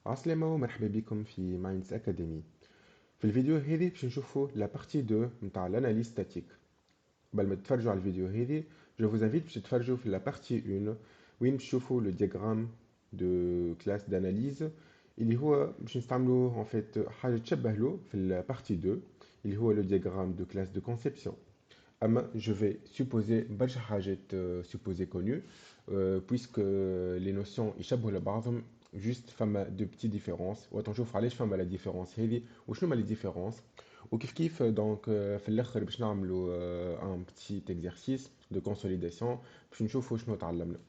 عسلامة ومرحبا بكم في مايندز أكاديمي. في الفيديو هذه باش نشوفوا لا بارتي 2 نتاع الاناليز ستاتيك. قبل ما تتفرجوا على الفيديو هذه جو فوز انفيت باش تتفرجوا في لا بارتي 1 وين باش تشوفوا لو دياغرام دو كلاس داناليز اللي هو باش نستعملوه ان فيت حاجه تشبه له في البارتي 2 اللي هو لو دياغرام دو كلاس دو كونسيبسيون. اما جو في supposer برشا حاجات supposées connues puisque les notions يشبهوا لبعضهم. جوست فما دو بتي ديفيرونس وتنشوف علاش فما لا ديفيرونس هذه وشنو هما لي ديفيرونس. وكيف كيف دونك في الاخر باش نعملوا ان بتي اكزرسيس دو كونسوليداسيون باش نشوفوا شنو تعلمنا.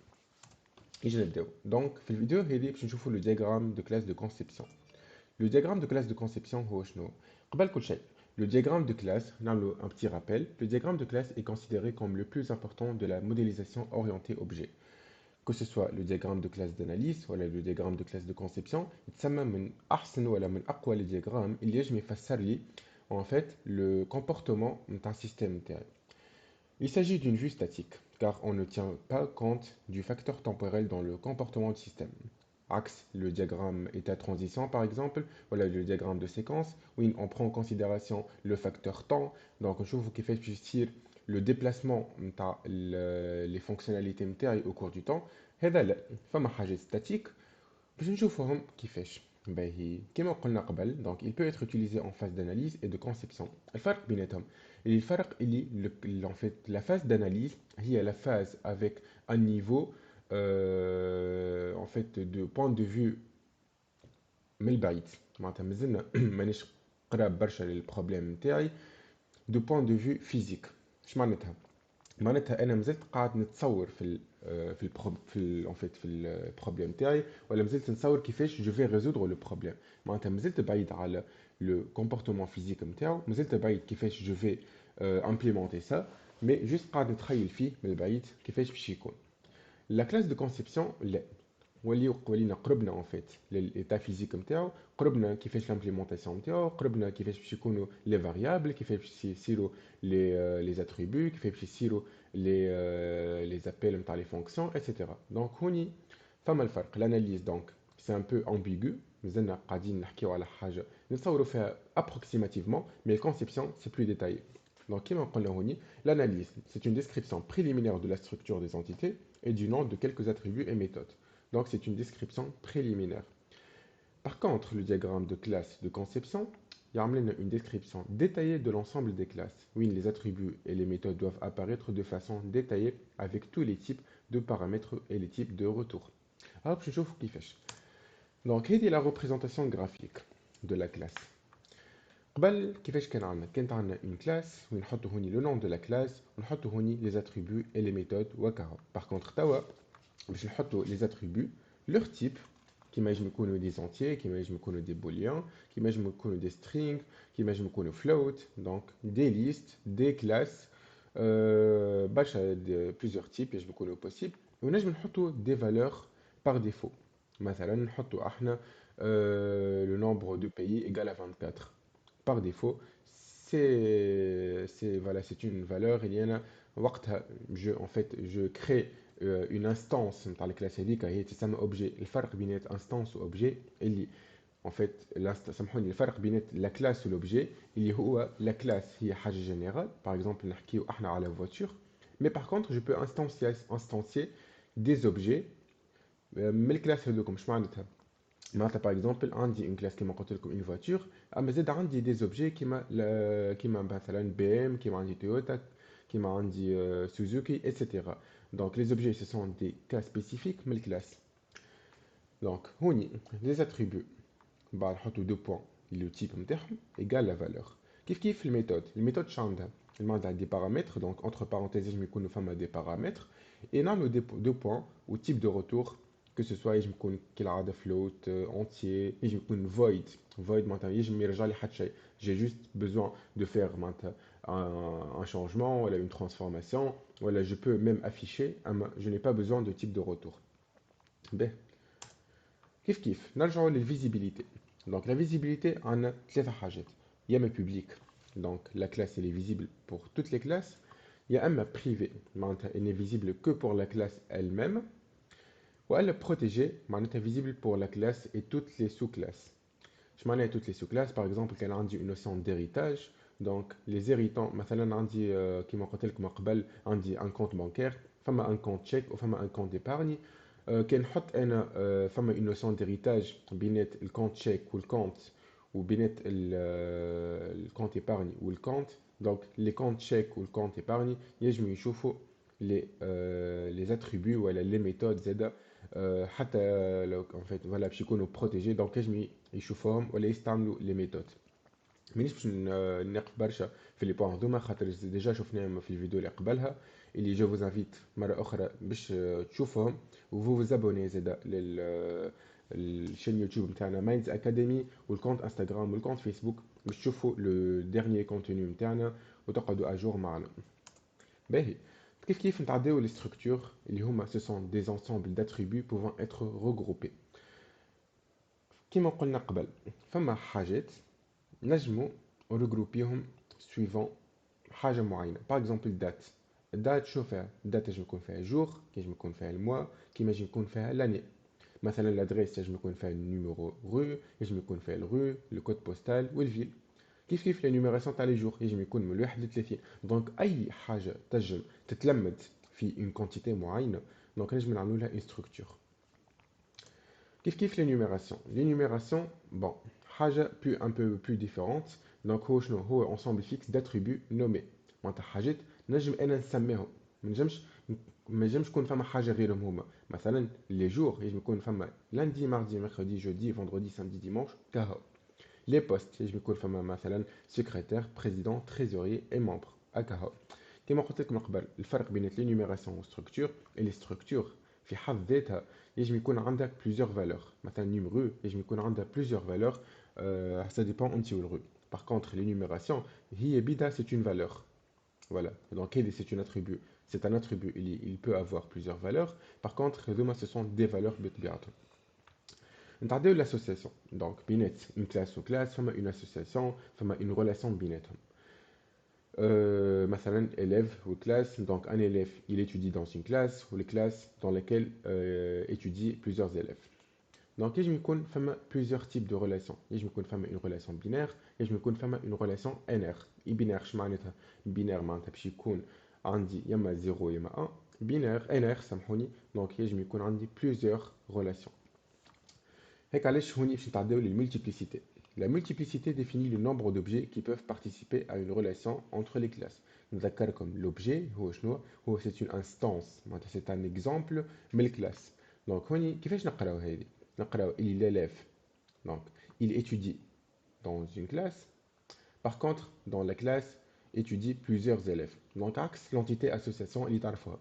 يجي نبداو دونك في الفيديو هذه باش نشوفوا لو دياغرام دو كلاس دو كونسيبسيون. Le diagramme de classe de conception هو شنو؟ قبل كل شيء le diagramme de classe, نعملو un petit rappel, le diagramme de classe est considéré comme le plus important de la modélisation orientée objet. Que ce soit le diagramme de classe d'analyse ou le diagramme de classe de conception, يتسمى من أحسن ولا من أقوى les diagrammes اللي يجم يفسر لي en fait le comportement d'un système نتاعي. Il s'agit d'une vue statique, car on ne tient pas compte du facteur temporel dans le comportement du système. Axe, le diagramme état transition par exemple, voilà le diagramme de séquence, où on prend en considération le facteur temps, donc je vous qui fait justifier le déplacement les fonctionnalités au cours du temps. هذا لا فما حاجة statique باش نشوفوهم كيفاش. باهي كما قلنا قبل donc il peut être utilisé en phase d'analyse et de conception. الفرق بيناتهم الفرق اللي en fait la phase d'analyse هي la phase avec un niveau en fait de point de vue من البعيد معناتها مازلنا مانيش قراب برشا للبروبليم نتاعي دو بوين دو فيو فيزيك. اش معناتها؟ معناتها انا مازلت قاعد نتصور في البروبليم تاعي ولا مازلت نتصور كيفاش جو في ريزودر لو بروبليم. معناتها مازلت بعيد على لو كومبورتمون فيزيك نتاعو، مازلت بعيد كيفاش جو في امبليمونتي سا، مي جوست قاعد نتخيل فيه من البعيد كيفاش باش يكون. لا كلاس دو كونسيبسيون لا، ولينا قربنا ان فيت للايتا فيزيك نتاعو، قربنا كيفاش لامبليمونطاسيون نتاعو، قربنا كيفاش باش يكونوا لي فاريابل، كيفاش باش يصيروا لي اتريبيو، كيفاش باش يصيروا لي زابيل نتاع لي فونكسيون ايتترا. دونك هوني فما الفرق. الاناليز دونك سي ان بو امبيغو، مازلنا قاعدين نحكيو على حاجه نتصوروا فيها ابروكسيماتيفمون، مي الكونسيبسيون سي بلو ديتايي. Donc, comme on l'a dit, l'analyse, c'est une description préliminaire de la structure des entités et du nom de quelques attributs et méthodes. Donc, c'est une description préliminaire. Par contre, le diagramme de classe de conception, il y a une description détaillée de l'ensemble des classes. Oui, les attributs et les méthodes doivent apparaître de façon détaillée avec tous les types de paramètres et les types de retour. Alors, je chauffe qui fait. Donc, c'est la représentation graphique de la classe. قبل كيفاش كانت عندنا une classe وين نحطوا هوني le nom de la classe ونحطوا هوني les attributs et les méthodes وكهو. Par contre توا باش نحطوا les attributs leur type كيما ينجم يكونوا des entiers، كيما ينجم يكونوا des booleans، كيما ينجم يكونوا des strings، كيما ينجم يكونوا float، donc des listes des classes برشا plusieurs types ينجم يكونوا possible. ونجم نحطوا des valeurs par défaut. مثلا نحطوا احنا le nombre de pays égal à 24 par défaut. Voilà, c'est une valeur. Il y en a en fait je crée une instance dans la classe هذيك هي تسمى objet. الفرق بين instance و objet اللي en fait سامحوني الفرق بين la classe و l'objet اللي هو la classe هي حاجة générale. par exemple نحكيو احنا على voiture, mais par contre je peux instancier des objets من الكلاس هذوكم. مش معناتها معناتها باغ اكزومبل عندي اون كلاس كيما قلت لكم اون فواتور، اما زاد عندي دي زوبجي كيما مثلا بي ام، كيما عندي تويوتا، كيما عندي سوزوكي ايتترا. دونك لي زوبجي سو سون دي كا سبيسيفيك من الكلاس. دونك هوني لي اتريبيو بعد نحطو دو بوان لو تيب نتاعهم ايغال لا فالور. كيف كيف الميثود عندها عندها دي بارامتر، دونك اونتر بارونتيز يجم يكونوا فما دي بارامتر اي نعملو دو بوان و تيب دو روتور. Que ce soit يجم يكون كالعادة float entier، يجم يكون void معناتها يجم يرجع لي حتى شيء. J'ai juste besoin de faire معناتها un changement ولا une transformation ولا je peux même afficher أما je n'ai pas besoin de type de retour. باهي كيف نرجعوا للفيزيبيليتي. Donc la visibilité عندنا ثلاثة حاجات. يا اما public donc la classe elle est visible pour toutes les classes، يا اما privé معناتها elle n'est visible que pour la classe elle-même، ou elle est protégée, معناتها visible pour la classe et toutes les sous-classes. Je m'en ai toutes les sous-classes, par exemple, qu'elle a une notion d'héritage. Donc, les héritants, مثلا عندي كيما قلت لك من قبل عندي un compte bancaire, فما un compte chèque ou فما un compte d'épargne. كي نحط انا فما une notion d'héritage بينات الكونت chèque والكونت وبينات الكونت épargne والكونت. Donc, les comptes chèques ou le compte épargne يجموا يشوفوا les attributs ou les méthodes زاده حتى لو en fait voilà باش يكونوا protégés. Donc يجموا يشوفوهم ولا يستعملوا les méthodes. مانيش باش نناقش برشا في لي بوان هذوما خاطر ديجا شفناهم في الفيديو اللي قبلها اللي جو فوز انفيت مره اخرى باش تشوفهم وفو زابوني زادا الشين يوتيوب نتاعنا مايندز اكاديمي والكونت انستغرام والكونت فيسبوك باش تشوفوا لو ديرنيي كونتوني نتاعنا وتقعدوا اجور معنا. باهي كيف نتعداو لي ستركتور اللي هما سو سون دي انسامبل d'attributs pouvant être regroupés. كيما قلنا قبل فما حاجات نجمو ريجروبيهم سويفون حاجه معينه. باغ اكزومبل الدات. الدات شو فيها؟ الدات ينجم يكون فيها جور، ينجم يكون فيها الموا، كيما ينجم يكون فيها لاني. مثلا لادريس ينجم يكون فيها النيميرو رو، ينجم يكون فيها الرو، لو كود بوستال والفيل. كيف لي نيميراسيون تاع لي جور ينجم يكون من 1 ل 30. دونك اي حاجه تنجم تتلمد في اون كونتيتي معينه دونك نجم نعملوا لها اون ستركتور. كيف les numérations bon حاجه un peu plus différente. donc هو شنو هو ensemble fixe d'attributs nommés معناتها حاجات نجم انا نسميهم. ما نجمش يكون فما حاجه غيرهم هما. مثلا لي جور يجم يكون فما lundi mardi mercredi jeudi vendredi samedi dimanche كهو. les postes يجم يكون فما مثلا secrétaire président trésorier et membre هكا. كما قلت لك من قبل الفرق بين لي نيميراسيون والستركتور لي ستركتور في حد ذاتها يجم يكون عندك plusieurs valeurs. مثلا نيميرو يجم يكون عندها plusieurs valeurs ça dépend انت والرو. par contre les numérations هي بيدا c'est une valeur. voilà donc c'est un attribut. c'est un attribut il peut avoir plusieurs valeurs. par contre هذوما ce sont des valeurs بطبيعتهم. نتعداو l'association. donc بينات une classe ou classe فما une association فما une relation بيناتهم. مثلا élève ou classe. donc un élève il étudie dans une classe ou les classes dans lesquelles étudient plusieurs élèves. donc يجم يكون فما plusieurs types de relations. يجم يكون فما une relation binaire يجم يكون فما une relation NR. binaire اش معناتها؟ binaire معناتها باش يكون عندي يما 0 يما 1. binaire NR سامحوني donc يجم يكون عندي plusieurs relations. هيك علاش هوني باش نتعداو للمultiplicité. La multiplicité définit le nombre d'objets qui peuvent participer à une relation entre les classes. نذكر comme l'objet هو شنو؟ هو c'est une instance معناتها c'est un exemple من الكلاس. donc هوني كيفاش نقراو هذه؟ نقراو il l'élève donc il étudie dans une classe. par contre dans la classe étudie plusieurs élèves. donc عكس l'entité association اللي تعرفوها.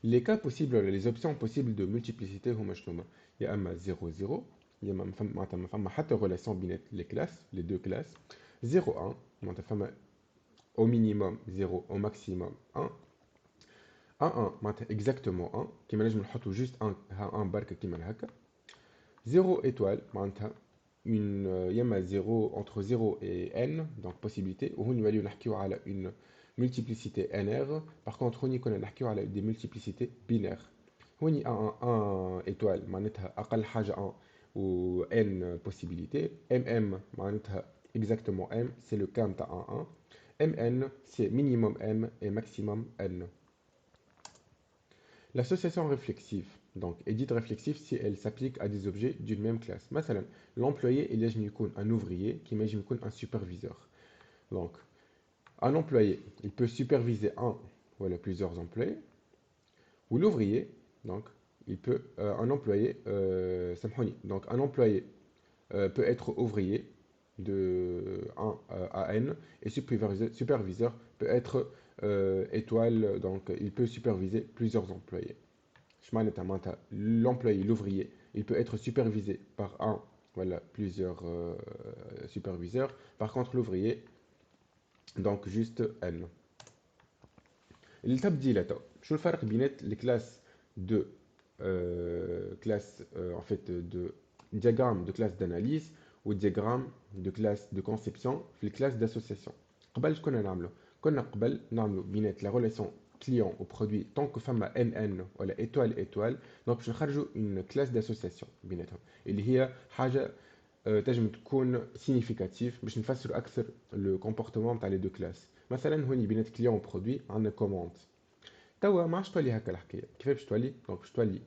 les cas possibles les options possibles de multiplicité هما شنو؟ يا اما 0 0 il y a une relation بين les classes, les deux classes. 0 1 معناتها فما au minimum 0 au maximum 1. 1 1 معناتها exactement 1 كيما نجم نحطو juste 1 بركه كيما هكا. 0 étoile معناتها une يما 0 entre 0 et n donc possibilité. وهون نوليو نحكيو على une multiplicité nr. par contre هوني كنا نحكيو على des multiplicités binaires. هوني 1 étoile معناتها اقل حاجه 1 ou n possibilités. mm معناتها exactement m c'est le cas نتاع 1 1. mn c'est minimum m et maximum n. L'association réflexive donc est dite réflexive si elle s'applique à des objets d'une même classe. مثلا l'employé il يجم يكون un ouvrier qui يجم يكون un superviseur. donc un employé il peut superviser un ou plusieurs employés. ou l'ouvrier donc il peut un employé donc un employé peut être ouvrier de 1 à n et superviseur peut être étoile donc il peut superviser plusieurs employés. L'employé, l'ouvrier, il peut être supervisé par un, voilà, plusieurs superviseurs. Par contre, l'ouvrier, donc juste n. التبديل شو الفرق بين les classes de en fait de diagramme de classe d'analyse ou diagramme de classe de conception في الكلاس d'association. قبل كنا نعملو بينات la relation client au produit tant que فما NN ولا étoile étoile donc باش نخرجوا une classe d'association بيناتهم اللي هي حاجة تنجم تكون سينيفيكاتيف باش نفسروا اكثر لو كومبورتمون تاع لي دو كلاس. مثلا هوني بينات كليون برودوي عندنا كوموند. توا ما عادش تولي هكا الحكايه. كيفاش باش تولي؟ دونك باش تولي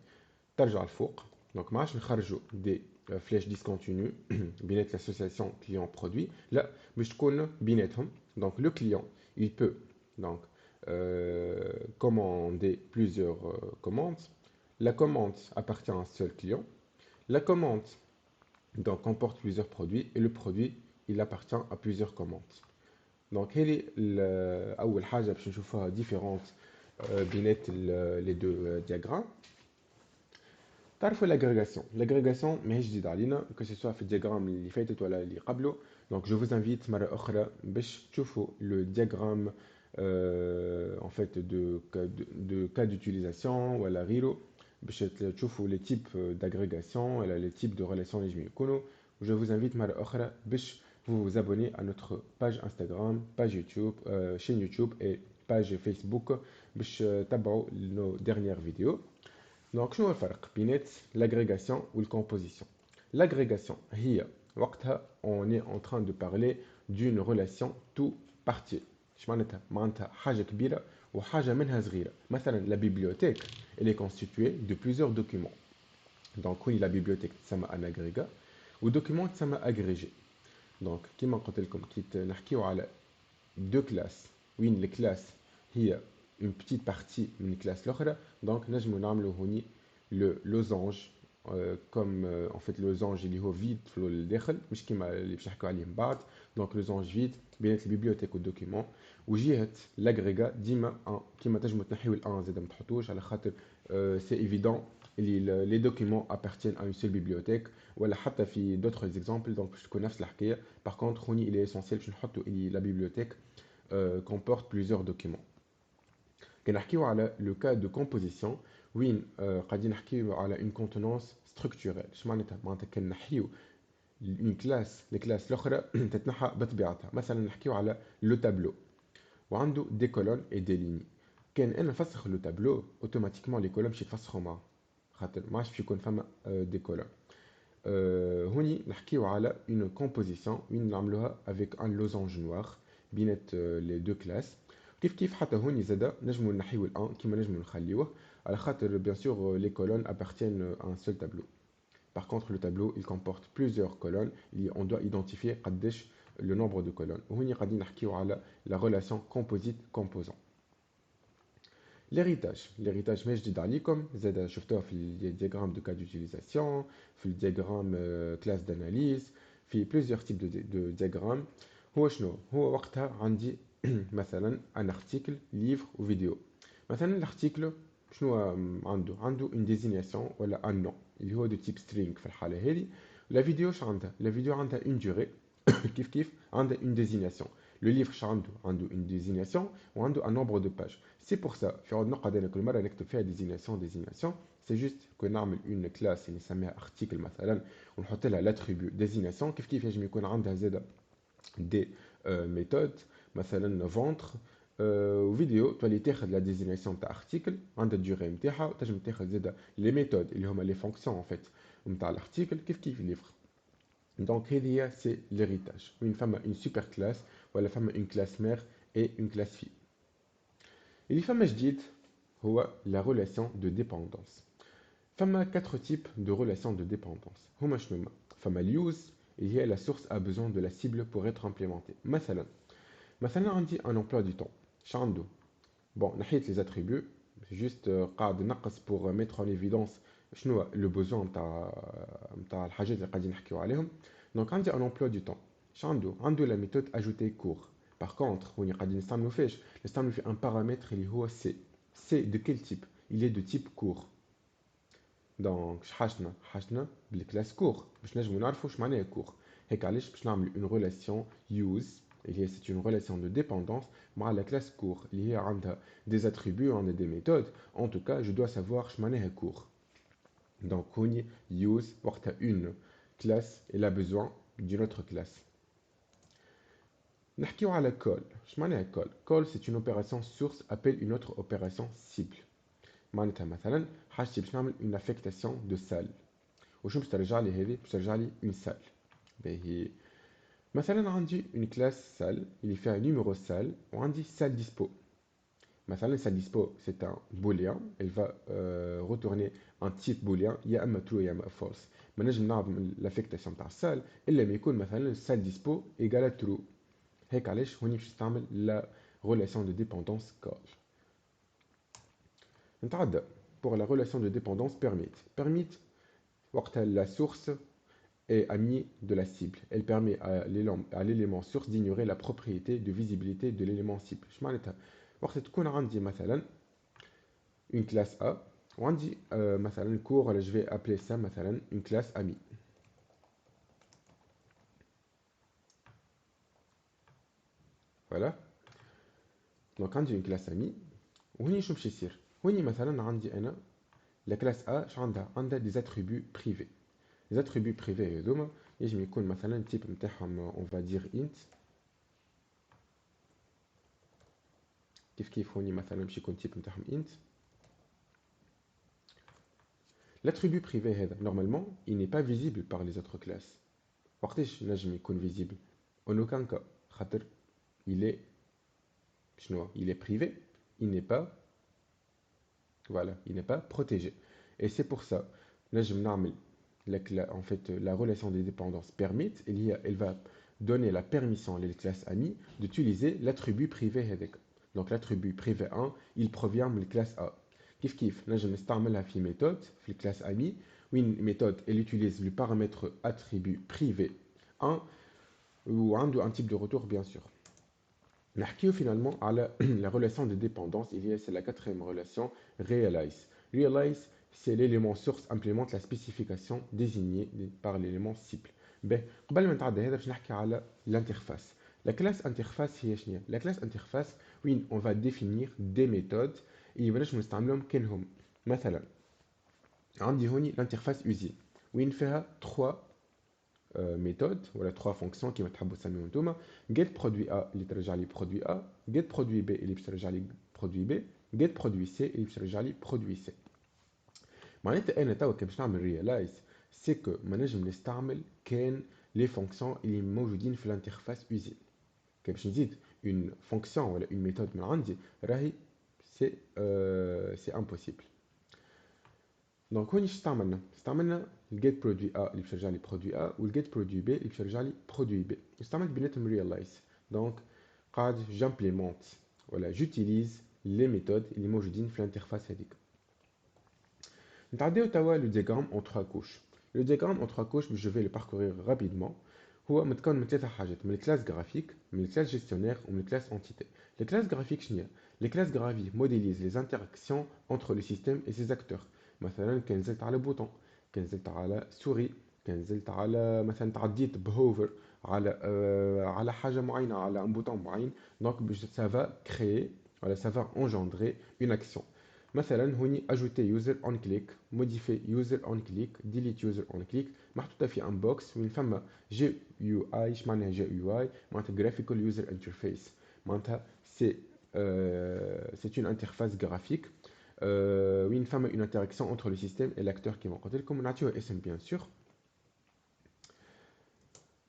ترجع الفوق. دونك ما عادش نخرجوا دي فلاش ديسكونتينيو بينات لاسوسياسيون كليون برودوي، لا باش تكون بيناتهم. دونك لو كليون il peut donc commander plusieurs commandes. La commande appartient à un seul client. La commande donc comporte plusieurs produits et le produit il appartient à plusieurs commandes. Donc هذه أول حاجة باش نشوفوها différente بين les deux diagrammes. تعرفوا l'agrégation ماهيش جديدة علينا que ce soit في الدياغرام اللي فاتت ولا اللي قبله. Donc je vous invite مرة أخرى باش تشوفوا le diagramme en fait de cas d'utilisation ولا غيره باش تشوفوا les types d'agrégation ولا les types de relations اللي يجمو يكونوا. Je vous invite مرة أخرى باش vous vous abonnez à notre page Instagram, page YouTube, chaîne YouTube et page Facebook باش تابعوا nos dernières vidéos. Donc شنو هو الفرق بين l'agrégation ou la composition? L'agrégation هي وقتها on est en train de parler d'une relation tout partie. اش معناتها حاجة كبيرة وحاجة منها صغيرة. مثلا la bibliothèque elle est constituée de plusieurs documents. Donc oui la bibliothèque تسمى un agrégat و document تسمى agrégé. Donc كيما قلت لكم كي نحكيو على deux classes وين الكلاس هي une petite partie من الكلاس الاخرى دونك نجمو نعملو هوني لو لوزانج كوم en fait لوزانج اللي هو فيد في الداخل مش كيما اللي باش نحكيو عليه من بعد. دونك لوزانج فيد بينات البيبليوتيك والدوكيمون وجهه لاغريغا ديما كيما تنجمو تنحيو الان زاد ما تحطوش على خاطر سي ايفيدون اللي لي دوكيمون appartiennent à une seule bibliothèque ولا حتى في d'autres exemples دونك باش تكون نفس الحكايه. par contre هوني il est essentiel باش نحطو اللي la bibliothèque comporte plusieurs documents. كنحكيو على لو كا دو كومبوزيسيون وين قاعدين نحكيو على اون كونتونونس ستركتورال. اش معناتها كنحيو اون كلاس لكلاس الاخرى تتنحى بطبيعتها. مثلا نحكيو على لو تابلو وعنده دي كولون اي دي ليني. كان انا نفسخ لو تابلو اوتوماتيكمون لي كولون باش يتفسخوا معاه خاطر ما عادش باش يكون فما دي كولون. هوني نحكيو على اون كومبوزيسيون وين نعملوها افيك ان لوزانج نوار بينات لي دو كلاس. كيف حتى هوني زادا نجمو نحيو الان كيما نجمو نخليوه على خاطر bien sûr les colonnes appartiennent à un seul tableau. Par contre le tableau il comporte plusieurs colonnes et on doit identifier قداش le nombre de colonnes. وهوني قاعدين نحكيو على la relation composite composant. L'héritage ما جديد عليكم زادا شفتوه في الدياغرام de cas d'utilisation في الدياغرام classe d'analyse في plusieurs types de diagrammes. هو شنو هو وقتها عندي مثلا ان ارتيكل ليفر وفيديو. مثلا الارتيكل شنو عنده une désignation ولا un nom اللي هو دو تيب string في الحاله هذه. لا فيديو اش عندها؟ لا فيديو عندها une durée كيف عندها une désignation. لو ليفر اش عنده une désignation وعنده un nombre de pages. سي بور سا في عود نقعد انا كل مره نكتب فيها désignation سي جوست كون نعمل اون كلاس اللي نسميها ارتيكل مثلا ونحط لها لاتريبيو désignation. كيف يجب يكون عندها زاده دي ميثود مثلا فونتر وفيديو تولي تاخذ لا ديزيناسيون تاع ارتيكل عندها الديوري نتاعها وتنجم تاخذ زاده لي ميثود اللي هما لي فونكسيون ان فيت نتاع الارتيكل كيف ليفر. دونك هذه هي سي ليريتاج وين فما اون سوبر كلاس ولا فما اون كلاس مير اي اون كلاس في. اللي فما جديد هو لا ريلاسيون دو ديبوندونس. فما 4 types de relations de dépendance. هما شنو فما اليوز اللي هي la source a besoin de la cible pour être implémentée. مثلا عندي un emploi du temps. اش عنده؟ bon نحيت les attributs juste قاعد نقص pour mettre en évidence شنو le besoin نتاع الحاجات اللي قاعدين نحكيو عليهم. دونك عندي un emploi du temps. اش عنده la méthode ajouter cours. par contre هوني قاعدين نستعملو فاش نستعملو في un paramètre اللي هو c. c de quel type? il est de type cours. دونك حاجتنا بالكلاس كور باش نجمو نعرفو اش معناها كور. هيك علاش باش نعمل اون ريلاسيون يوز اللي هي سي اون ريلاسيون دو ديبوندونس مع لا كلاس كور اللي هي عندها دي اتريبيو وعندها دي ميثود. ان توكا جو دوا سافوار اش معناها كور. دونك هوني يوز وقتها اون كلاس elle a besoin d'une autre classe. نحكيو على call. اش معناها call؟ call c'est une opération source appelle une autre opération cible. معناتها مثلا حاجتي باش نعمل une affectation de salle. وشو باش ترجع لي هذه؟ باش ترجع لي une salle. باهي مثلا عندي une classe salle اللي فيها numéro salle وعندي salle dispo. مثلا salle dispo c'est un booléen, elle va retourner un type booléen يا اما true يا اما false. ما نجم نعمل l'affectation تاع salle الا ما يكون مثلا salle dispo égale true. هيك علاش هوني باش نستعمل لا relation de dépendance call. نتعدى pour la relation de dépendance permit. Permit وقتها la source est amie de la cible. Elle permet à l'élément source d'ignorer la propriété de visibilité de l'élément cible. اش معناتها؟ وقت تكون عندي مثلا une classe A وعندي مثلا cours je vais appeler ça مثلا une classe amie. Voilà. Donc عندي une classe amie وهني شو باش يصير؟ هوني مثلا عندي انا la classe A اش عندها des attributs privés. Les attributs privés هذوما يجم يكون مثلا التيب نتاعهم on va dire int. كيف هوني مثلا باش يكون التيب نتاعهم int. L'attribut privé هذا normalement il n'est pas visible par les autres classes. وقتاش نجم يكون visible؟ En aucun cas خاطر il est شنو il est privé, il n'est pas voilà, il n'est pas protégé. Et c'est pour ça نجم نعمل en fait la relation de dépendance permit, elle va donner la permission à la classe amie d'utiliser l'attribut privé هذاك. Donc l'attribut privé 1 il provient de la classe A. كيف نجم نستعملها في méthode في classe amie وين méthode elle utilise le paramètre attribut privé 1 وعنده un type de retour bien sûr. نحكيو finalement على la relation de dépendance, c'est la quatrième relation realize. Realize c'est l'élément source implémente la spécification désignée par l'élément cible. Ben, قبل ما نتعدى هذا باش نحكي على l'interface. La classe interface هي شنو؟ La classe interface وين on va définir des méthodes اللي باش نستعملهم كان هم. مثلا عندي هوني l'interface usine وين فيها 3 méthodes voilà 3 fonctions qui تحبوا تسميهم نتوما. get produit A اللي ترجع لي produit A, get produit B اللي باش ترجع لي produit B, get produit C اللي باش ترجع لي produit C. معناتها انا توا كي باش نعمل realize سي كو ما نجم نستعمل كان لي فونكسيون اللي موجودين في الانترفاس usine. كي باش نزيد اون فونكسيون ولا اون ميثود من عندي راهي سي امبوسيبل. دونك هوني استعملنا الجيت برودوي A اللي باش يرجع لي برودوي A والجيت برودوي B اللي باش يرجع لي برودوي B. استعملت بيناتهم realize. دونك قاعد جامبليمونت ولا جوتيليز لي ميثود اللي موجودين في الانترفاس هذيك. نتعداو توا لو دياغرام اون 3 كوش. لو دياغرام اون 3 كوش جو في لو باركورير رابيدمون. هو متكون من ثلاثه حاجات، من الكلاس جرافيك من الكلاس جيستيونير ومن الكلاس انتيتي. الكلاس جرافيك شنو؟ Les classes graphiques modélisent les interactions entre le système et ses acteurs. مثلا كان نزلت على بوطون، كان نزلت على سوري، كان نزلت على مثلا تعديت بهوفر على حاجه معينه على ان بوطون معين. دونك ça va créer voilà ça va engendrer une action. مثلا هوني ajouter user on click، modifier user on click، delete user on click محطوطه في ان بوكس وين فما جي يو اي. اش معناها جي يو اي؟ معناتها graphical user interface. معناتها c'est une interface graphique وين فما une interaction entre le système et l'acteur كيما قلت لكم. نعطيوه اسم bien sûr.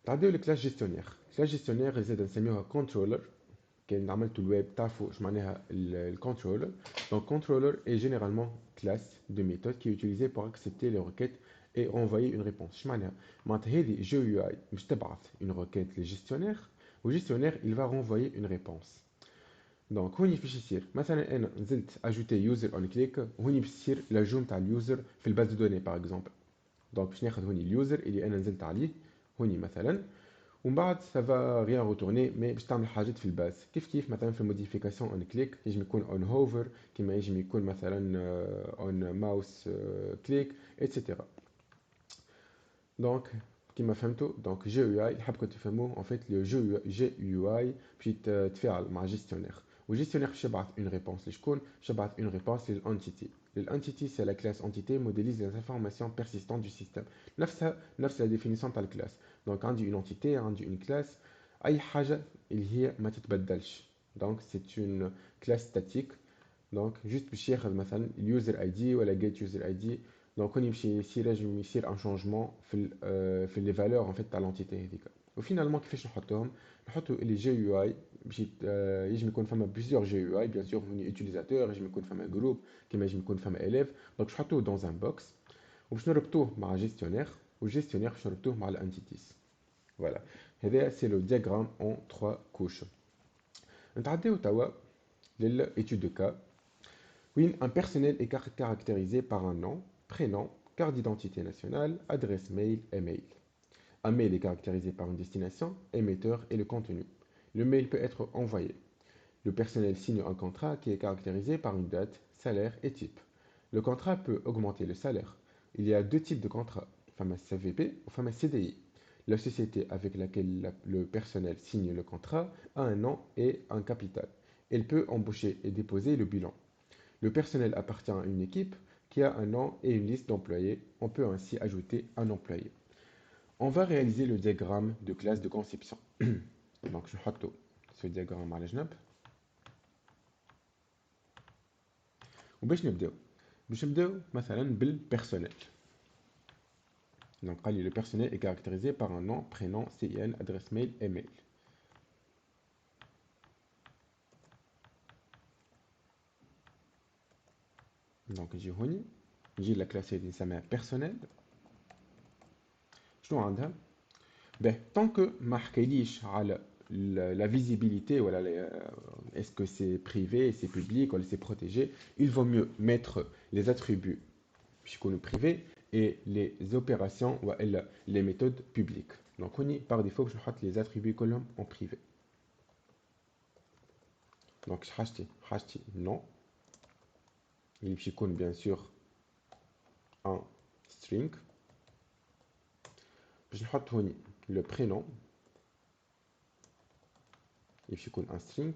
تعديو الكلاس جيستيونير. الكلاس جيستيونير زاد نسميوها كنترولر. كان عملتوا الويب تعرفوا اش معناها الكنترولر. Donc controller est généralement classe de méthode qui est utilisée pour accepter les requêtes et renvoyer une réponse. اش معناها؟ معناتها هذه جي يو اي باش تبعث une requête للجيستيونير والجيستيونير il va renvoyer une réponse. دونك هوني فاش يصير مثلا انا نزلت اجوتي يوزر اون كليك وهوني باش تصير لاجون تاع اليوزر في الباز دو دوني باغ اكزومبل. دونك باش ناخذ هوني اليوزر اللي انا نزلت عليه هوني مثلا ومن بعد سافا ريان روتورني مي باش تعمل حاجات في الباز كيف مثلا في الموديفيكاسيون اون كليك يجم يكون اون هوفر كيما يجم يكون مثلا اون ماوس كليك اتسيتيرا. دونك كيما فهمتوا دونك جي يو اي حابكم تفهموه ان فيت لو جي يو اي باش تتفاعل مع جيستيونير والجيستيونير باش يبعث اون ريبونس لشكون؟ باش يبعث اون ريبونس للانتيتي. L'entité c'est la classe entité modélise les informations persistantes du système. نفس la définition تاع الكلاس. Donc عندي une entité عندي une classe اي حاجه اللي هي ما تتبدلش. دونك سي اون كلاس ستاتيك. دونك جوست باش ياخذ مثلا اليوزر اي دي ولا جيت يوزر اي دي. دونك كون يمشي يصير ينجم يصير ان شونجمون في لي فالور ان فيت تاع لونتيتي هذيك. وفينالمون كيفاش نحطوهم؟ نحطوا لي جي يو اي باش يجم يكون فما بليزيور جي يو اي بيان سور هوني يوتيليزاتور، يجم يكون فما جروب كيما يجم يكون فما اليف. دونك باش نحطوه دون ان بوكس وباش نربطوه مع جيستيونير والجيستيونير باش نربطوه مع الانتيتيز. فوالا هذا سي لو دياغرام اون 3 كوش. نتعداو توا للإيتود دو كا وين un personnel est caractérisé par un nom, prénom, carte d'identité nationale, adresse mail et mail. Un mail est caractérisé par une destination, émetteur et le contenu. Le mail peut être envoyé. Le personnel signe un contrat qui est caractérisé par une date, salaire et type. Le contrat peut augmenter le salaire. Il y a deux types de contrats, FAMA CVP ou FAMA CDI. La société avec laquelle le personnel signe le contrat a un nom et un capital. Elle peut embaucher et déposer le bilan. Le personnel appartient à une équipe qui a un nom et une liste d'employés. On peut ainsi ajouter un employé. On va réaliser le diagramme de classe de conception. Donc, je vais ce diagramme à la جنب. وباش نبداو مثلا بالبيرسونيل. Donc, le personnel est caractérisé par un nom, prénom, CIN, adresse mail et mail. Donc, نجي la classe اللي نسميها personnel. شنو عندها؟ Ben, tant que ما حكيليش على la visibilité, voilà, est-ce que c'est privé, c'est public, ou c'est protégé, il vaut mieux mettre les attributs privés et les opérations ou les méthodes publiques. Donc, on y par défaut, je vais les attributs colonnes en privé. Donc, je non. Il faut bien sûr un string. Je vais le prénom. Il faut un string.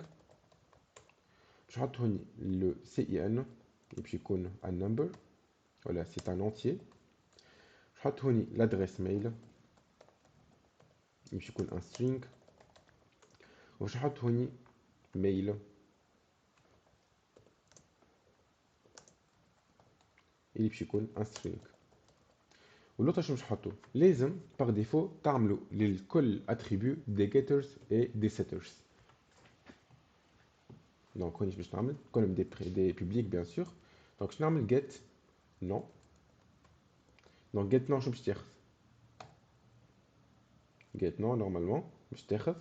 Je vais le CIN. Il faut un number. Voilà, c'est un entier. Je vais l'adresse mail. Il faut un string. Je vais mail. Il faut un string. واللوطه شنو باش نحطو؟ لازم باغ ديفو تعملوا للكل اتريبيو دي getters et des setters. دونك هوني باش نعمل كلهم دي بيبليك بيان سور. دونك باش نعمل get non. دونك get non شنو باش تاخذ؟ get non نورمالمون باش تاخذ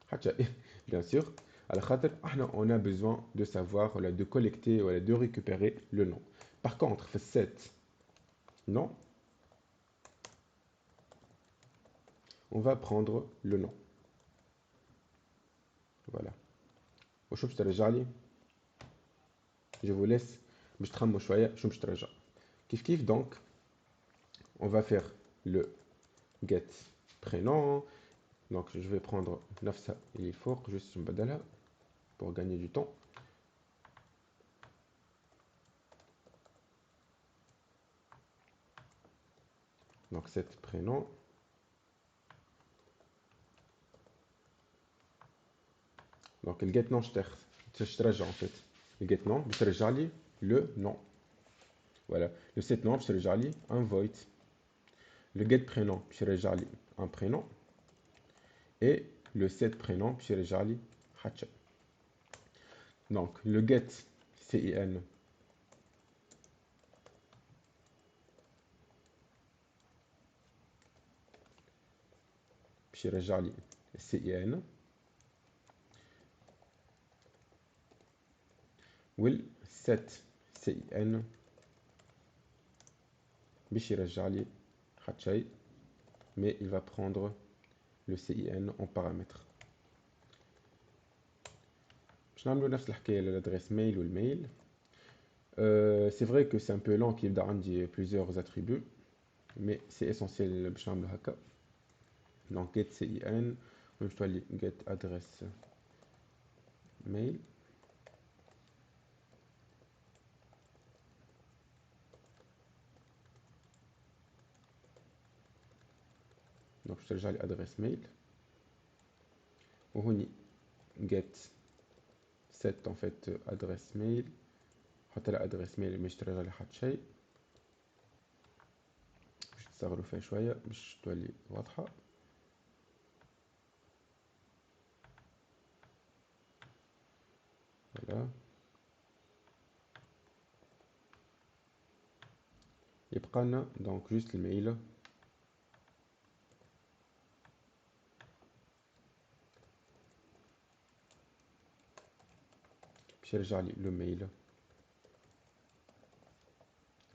حتى بيان سور على خاطر احنا on a besoin de savoir ولا de collecter ولا de récupérer le nom. Par contre في الset non, on va prendre le nom. Voilà. وشو باش ترجع لي؟ Je vous laisse باش تخمموا شويه شو باش ترجع. كيف donc on va faire le get prénom. Donc je vais prendre نفسها اللي فوق juste نبدلها pour gagner du temps. Donc cet prénom. Donc le get nom je ترجع en fait. Le get nom باش ترجع لي le nom. Voilà. Le set nom باش ترجع لي un void. Le get prénom باش يرجع لي un prénom. Et le set prénom باش يرجع لي حتى. Donc le get CIN باش يرجع لي CIN وال set CIN باش يرجع لي حتى شيء. Mais il va prendre le CIN en paramètre. باش نعملوا نفس الحكايه للادريس ميل والميل. C'est vrai que c'est un peu lent qu'il y ait plusieurs attributs, mais c'est essentiel باش نعملوا هكا. Donc get CIN, je dois get adresse mail. Donc je ترجع لي adresse mail. وهوني get set en fait adresse mail. حط لها ادريس ميل مش ترجع لي حتى شيء، باش تصغروا فيها شويه باش تولي واضحه. فوالا يبقى لنا دونك جوست الميل باش يرجع لي لو ميل.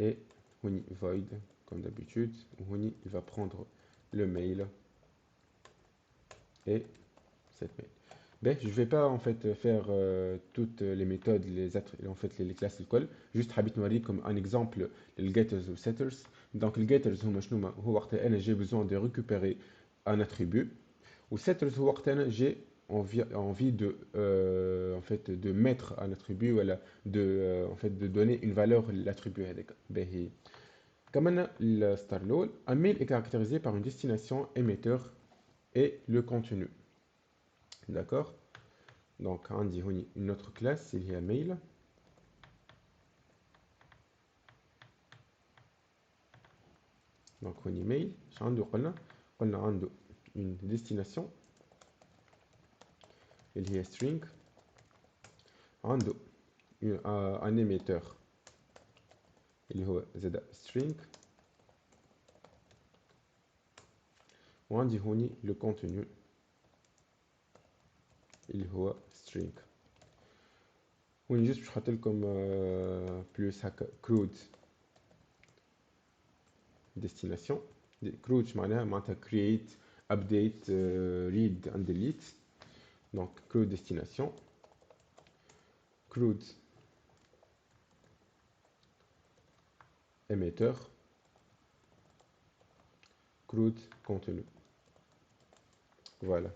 Et Huni void comme d'habitude. Huni il va prendre le mail et cette mail. Ben, je vais pas en fait faire toutes les méthodes, en fait les classes الكل. Juste حبيت نوريكم un exemple les getters ou setters. Donc les getters هما شنو هو وقت انا j'ai besoin de récupérer un attribut. Ou setters هو وقت انا j'ai envie de en fait de mettre un attribut ou de en fait de donner une valeur à l'attribut هذاك. باهي كمان الستار الاول un mail est caractérisé par une destination émetteur et le contenu. D'accord. Donc عندي هوني une autre classe اللي هي mail. Donc هوني mail اش عنده قلنا عنده une destination اللي هي string، عنده un émetteur اللي هو زاد string، وعندي هوني le contenu اللي هو string. هوني جوست باش نحط لكم بلوس هكا crude destination. crude معناها create update read and delete. Donc crude destination, crude émetteur, crude contenu. Voilà.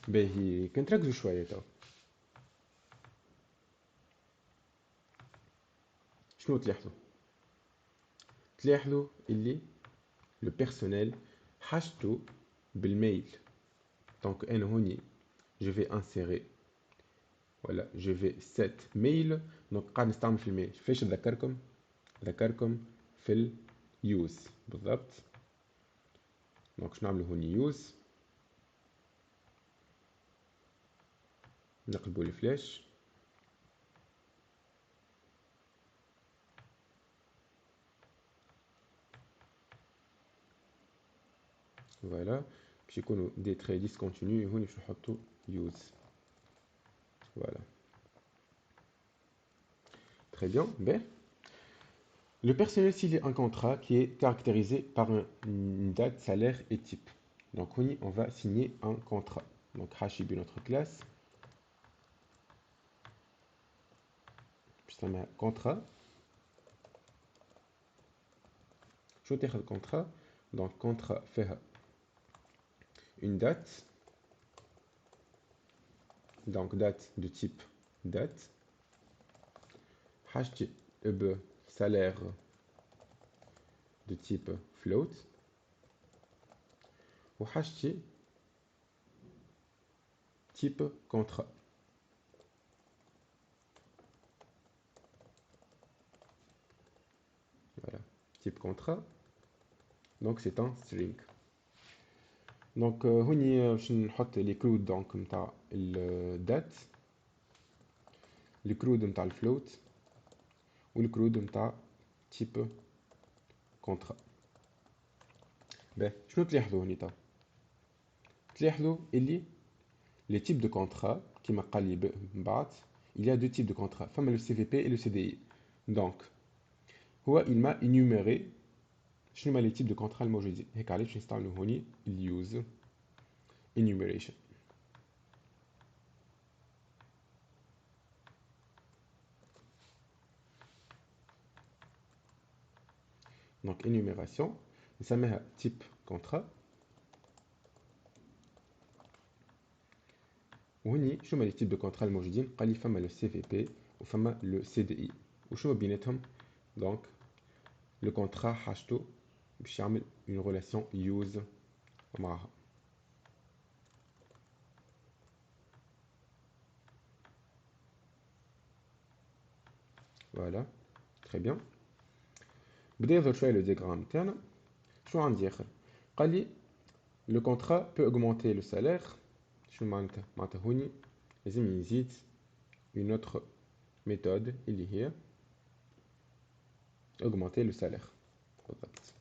باهي كنتركزوا شويه تو. شنو تلاحظوا اللي لو بيرسونيل حاجته بالميل. دونك انا هوني جو في انسيري ولا جو في set mail. دونك قاعد نستعمل في الميل فاش ذكركم في اليوز بالضبط. دونك شنو نعملو هوني يوز، نقلبوا الفلاش فوالا باش يكونوا دي تري ديسكونتينيو. هوني باش نحطوا يوز. Voilà. Très bien. B. Le personnel s'il est un contrat qui est caractérisé par une date, salaire et type. Donc on va signer un contrat. Donc HIB notre classe. Puis ça met contrat. Je vais le contrat. Donc contrat fait une date. Donc date de type date. HTB salaire de type float. Ou HT type contrat. Voilà, type contrat. Donc c'est un string. Donc هوني باش نحط لي كرود دونك نتاع الدات، الكرود نتاع الفلوت، والكرود نتاع تيب كونترا. باهي شنو تلاحظوا هوني تلاحظوا اللي لي تيب دو كونترا كيما قال لي من بعد il y a deux types de contrats. فما لو CVP et le CDI. Donc هو il m'a énuméré شنو هما لي تيب دو كونترا الموجودين. هيك علاش نستعملوا هوني اليوز enumeration. Donc énumération نسميها type contrat. وهني شو هما لي تيب دو كونترا الموجودين؟ قال لي فما لو سي في بي وفما لو سي دي اي. وشنو بيناتهم؟ دونك لو كونترا حاجته باش يعمل اون ريلاسيون يوز معها. Voilà, très bien. بدا يظهر شويه le diagramme تاعنا. شنو عندي اخر؟ قال لي le contrat peut augmenter le salaire. شنو معناتها هوني لازم يزيد une autre méthode اللي هي augmenter le salaire بالضبط.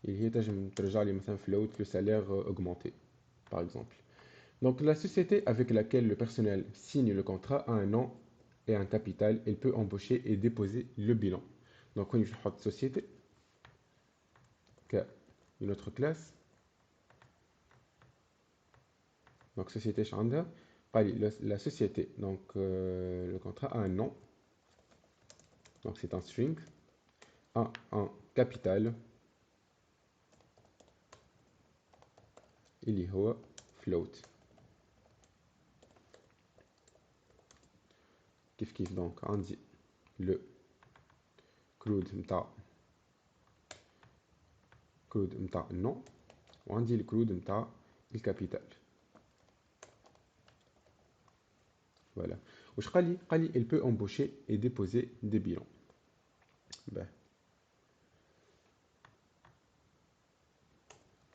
اللي هي تنجم ترجع لي مثلا float le salaire augmenté par exemple. Donc la société avec laquelle le personnel signe le contrat a un nom et un capital, elle peut embaucher et déposer le bilan. Donc on a une société, une autre classe. Donc société Chanda, la société, donc le contrat a un nom, donc c'est un string, un capital, il y a float. Kif donc on dit le crude mta nom, on dit le crude mta le capital. Voilà. Elle peut embaucher et déposer des bilans. Ben.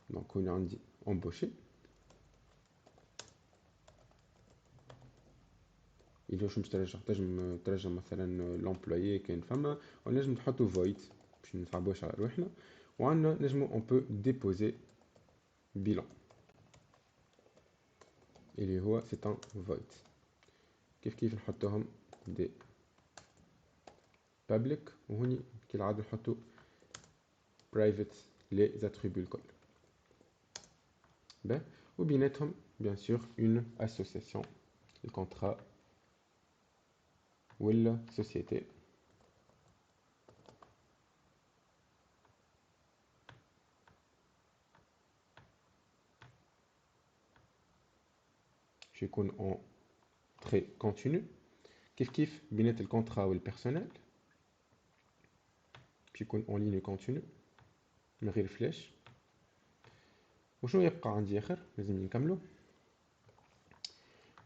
Donc on a dit embaucher. Il faut ترجع مثلا l'employé كاين فما ونجم نحطو void باش نصعبوش على روحنا وعندنا نجمو on peut déposer bilan اللي هو c'est un void. كيف نحطوهم دي public وهوني كالعادة نحطو private les attributs الكل. Ben وبيناتهم bien sûr une association le contrat ou la société. Je يكون en trait continu. كيف بينات الكونترا والبيرسونيل باش يكون en ligne continue من غير فلاش. وشنو يبقى عندي اخر لازم نكملو.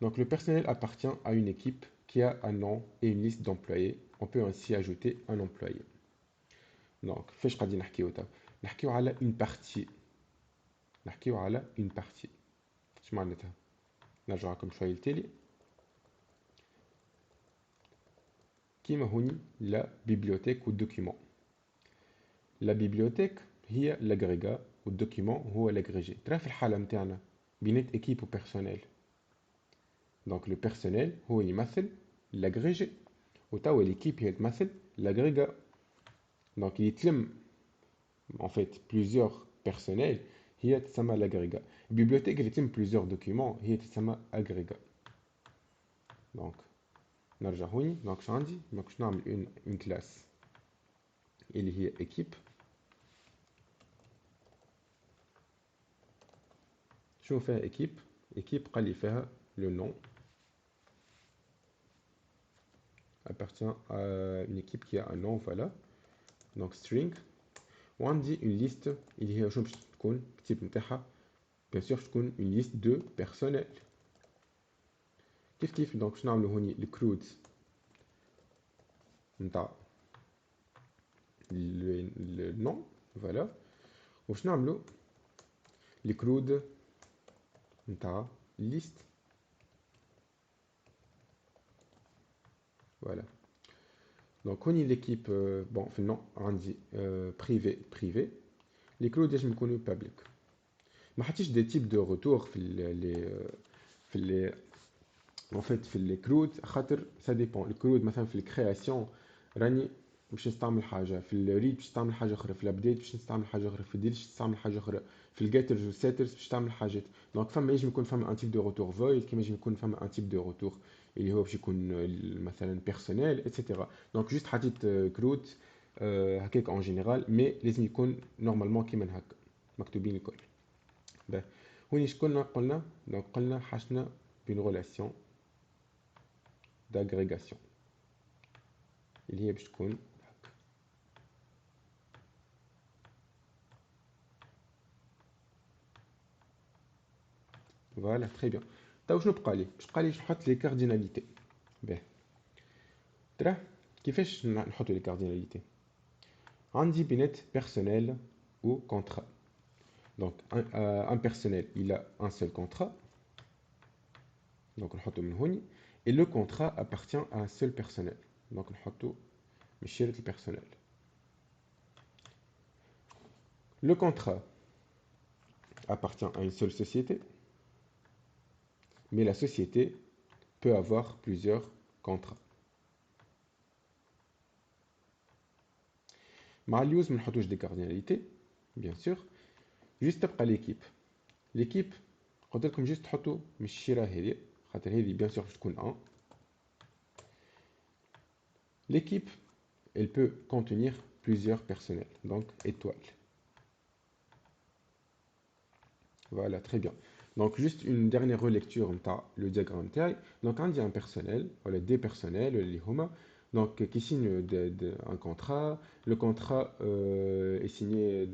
Donc le personnel appartient à une équipe qui a un nom et une liste d'employés. On peut ainsi ajouter un employé. Donc فاش قاعدين نحكيو تا نحكيو على une partie. اش معناتها نرجع لكم شويه للتالي. كيما هوني لا بيبليوتيك والدوكيمون. لا بيبليوتيك هي لاغريغا والدوكيمون هو لاغريجي. ترى في الحاله نتاعنا بينات ايكيب وبيرسونيل. دونك لو بيرسونيل هو يمثل لاغريجي وتوا ليكيب هي تمثل لاغريغا. دونك يتلم en fait plusieurs personnels هي تسمى لاغريغا. البيبليوتيك اللي تم plusieurs documents هي تسمى اغريغا. دونك نرجع هوني. دونك شو عندي؟ دونك باش نعمل une classe اللي هي équipe. شنو فيها équipe قال لي فيها le nom appartient à une équipe qui a un nom, voilà. Donc string. وعندي une liste اللي هي شنو باش تكون التيب نتاعها bien sûr تكون une liste de personnel. كيف دونك باش نعملو هوني الكرود نتاع le nom, voilà. وباش نعملو الكرود نتاع liste, voilà. Donc هوني l'équipe bon في النوم عندي privé les clous ديجا يكونوا public. ما حطيتش دي تيب دو روتور في لي en fait في الكرود خاطر ça dépend. الكرود مثلا في الكرياسيون راني باش نستعمل حاجه، في الريد باش نستعمل حاجه اخرى، في الابديت باش نستعمل حاجه اخرى، في الديليت باش نستعمل حاجه اخرى، في الجيترز والسيترز باش نستعمل حاجات. دونك فما يجم يكون فما ان تيب دو روتور فويد كيما يجم يكون فما ان تيب دو روتور اللي هو باش يكون مثلا بيرسونيل اتسيتيرا. دونك جوست حطيت كرود هكاك اون جينيرال مي لازم يكون نورمالمون كيما هكا مكتوبين الكل. هوني شكون قلنا؟ دونك قلنا حشنا بين ريلاسيون d'agrégation اللي هي باش تكون هكا. فوالا تري بيان. تو شنو بقى لي نحط لي كارديناليتي. باهي، ترى كيفاش نحطوا لي كارديناليتي؟ عندي بينات بيرسونيل ou contrat. Donc un personnel, il a un seul contrat. Donc نحطه من هوني. Et le contrat appartient à un seul personnel. Donc نحطه من شيرة البيرسونيل. Le contrat appartient à une seule société, mais la société peut avoir plusieurs contrats. مع اليوز ما نحطوش دي كارديناليتي bien sûr. juste تبقى l'équipe قلت لكم juste تحطوا من الشيرة هذه خاطر هذه bien sûr باش تكون 1. l'équipe elle peut contenir plusieurs personnels, donc étoile. Voilà, très bien. Donc juste une dernière relecture le diagramme taille. Donc on dit un personnel, voilà des personnels, les homa, donc qui signent un contrat. Le contrat est signé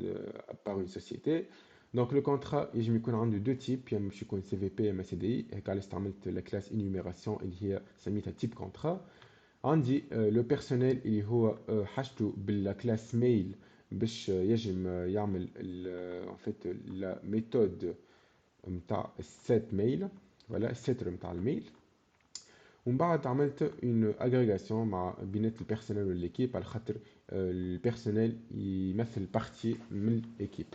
par une société. Donc le contrat, je me connais de deux types, il y a un CVP et un CDI, et quand je la classe énumération, il y a un type contrat. On dit le personnel اللي هو حاجته بالكلاس ميل باش يجم يعمل en fait la méthode نتاع السيت ميل. فوالا السيتر نتاع الميل. ومن بعد عملت اون اغريغاسيون مع بينات البيرسونيل والايكيب على خاطر البيرسونيل يمثل بارتي من الايكيب.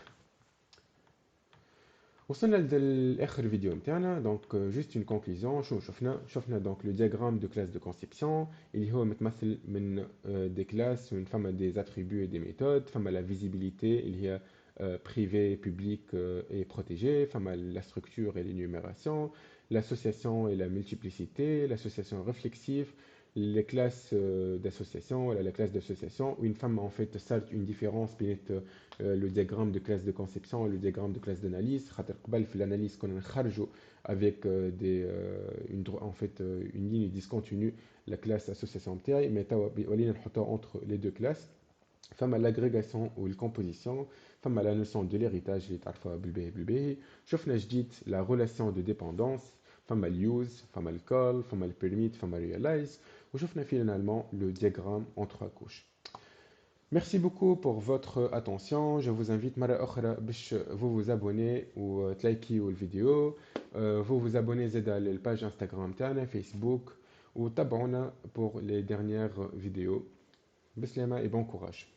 وصلنا لاخر فيديو نتاعنا. دونك جوست اون كونكلوزيون. شنو شفنا دونك لو دياغرام دو كلاس دو كونسيبسيون اللي هو متمثل من دي كلاس وين فما دي اتريبيو اي دي ميثود. فما لا فيزيبيليتي اللي هي privé, public et protégé, la structure et l'énumération, l'association et la multiplicité, l'association réflexive, les classes d'association, la classe d'association, où une femme en fait salte une différence entre le diagramme de classe de conception et le diagramme de classe d'analyse. L'analyse qu'on a avec en fait, une ligne discontinue, la classe association mais entre les deux classes. فما l'agrégation ou la composition, فما la notion de l'héritage اللي تعرفوها بالباهي. شفنا جديد la relation de dépendance, فما use, فما call, فما permit, فما realize, وشفنا finalement le diagramme en trois couches. Merci beaucoup pour votre attention. Je vous invite مرة أخرى باش vous abonnez ou تلايكيو الفيديو. Vous abonnez زادا للباج انستغرام تاعنا فيسبوك وتابعونا pour les dernières vidéos. بسلامة et bon courage.